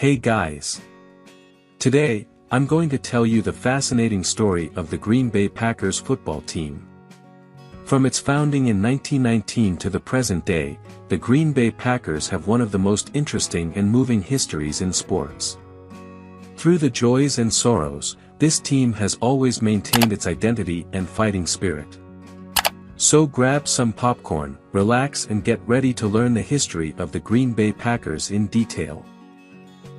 Hey guys! Today, I'm going to tell you the fascinating story of the Green Bay Packers football team. From its founding in 1919 to the present day, the Green Bay Packers have one of the most interesting and moving histories in sports. Through the joys and sorrows, this team has always maintained its identity and fighting spirit. So grab some popcorn, relax and get ready to learn the history of the Green Bay Packers in detail.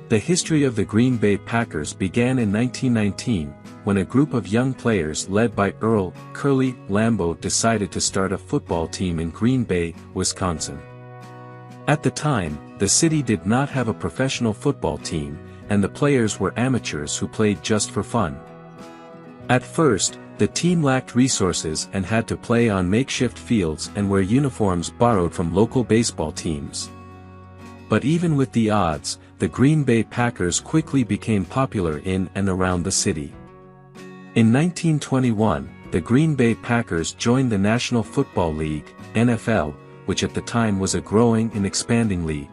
The history of the Green Bay Packers began in 1919, when a group of young players led by Earl "Curly" Lambeau decided to start a football team in Green Bay, Wisconsin. At the time, the city did not have a professional football team, and the players were amateurs who played just for fun. At first, the team lacked resources and had to play on makeshift fields and wear uniforms borrowed from local baseball teams. But even with the odds, the Green Bay Packers quickly became popular in and around the city. In 1921, the Green Bay Packers joined the National Football League, NFL, which at the time was a growing and expanding league.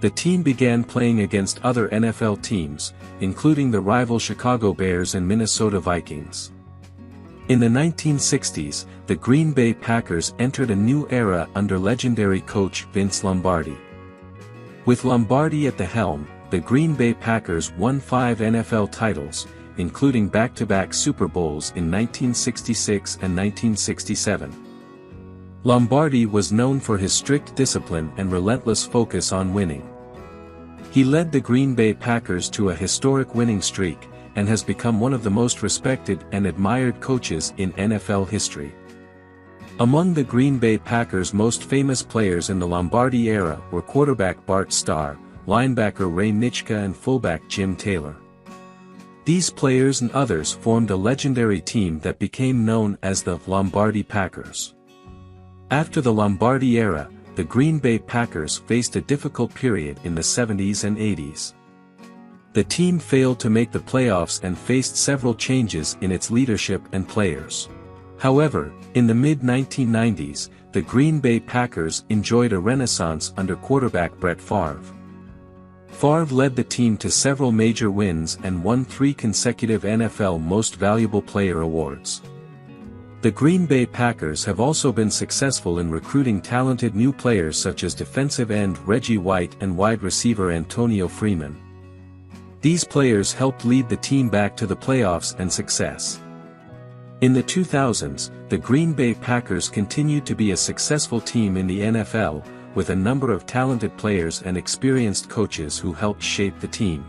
The team began playing against other NFL teams, including the rival Chicago Bears and Minnesota Vikings. In the 1960s, the Green Bay Packers entered a new era under legendary coach Vince Lombardi. With Lombardi at the helm, the Green Bay Packers won 5 NFL titles, including back-to-back Super Bowls in 1966 and 1967. Lombardi was known for his strict discipline and relentless focus on winning. He led the Green Bay Packers to a historic winning streak, and has become one of the most respected and admired coaches in NFL history. Among the Green Bay Packers' most famous players in the Lombardi era were quarterback Bart Starr, linebacker Ray Nitschke and fullback Jim Taylor. These players and others formed a legendary team that became known as the Lombardi Packers. After the Lombardi era, the Green Bay Packers faced a difficult period in the 70s and 80s. The team failed to make the playoffs and faced several changes in its leadership and players. However, in the mid-1990s, the Green Bay Packers enjoyed a renaissance under quarterback Brett Favre. Favre led the team to several major wins and won 3 consecutive NFL Most Valuable Player awards. The Green Bay Packers have also been successful in recruiting talented new players such as defensive end Reggie White and wide receiver Antonio Freeman. These players helped lead the team back to the playoffs and success. In the 2000s, the Green Bay Packers continued to be a successful team in the NFL, with a number of talented players and experienced coaches who helped shape the team.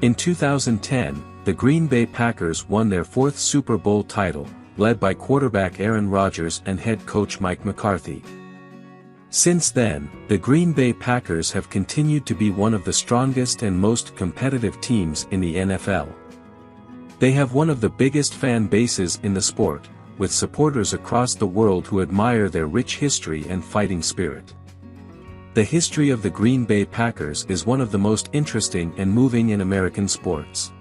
In 2010, the Green Bay Packers won their 4th Super Bowl title, led by quarterback Aaron Rodgers and head coach Mike McCarthy. Since then, the Green Bay Packers have continued to be one of the strongest and most competitive teams in the NFL. They have one of the biggest fan bases in the sport, with supporters across the world who admire their rich history and fighting spirit. The history of the Green Bay Packers is one of the most interesting and moving in American sports.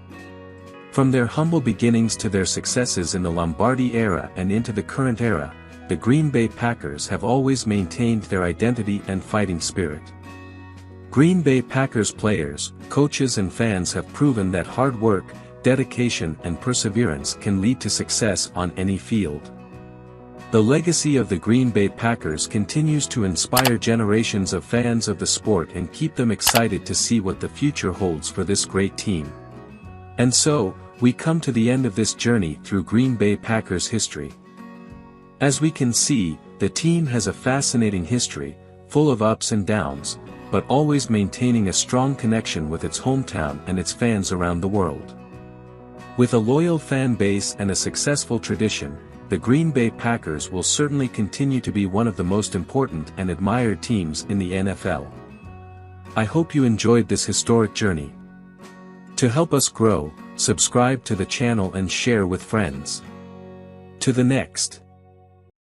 From their humble beginnings to their successes in the Lombardi era and into the current era, the Green Bay Packers have always maintained their identity and fighting spirit. Green Bay Packers players, coaches and fans have proven that hard work, dedication and perseverance can lead to success on any field. The legacy of the Green Bay Packers continues to inspire generations of fans of the sport and keep them excited to see what the future holds for this great team. And so, we come to the end of this journey through Green Bay Packers history. As we can see, the team has a fascinating history, full of ups and downs, but always maintaining a strong connection with its hometown and its fans around the world. With a loyal fan base and a successful tradition, the Green Bay Packers will certainly continue to be one of the most important and admired teams in the NFL. I hope you enjoyed this historic journey. To help us grow, subscribe to the channel and share with friends. To the next.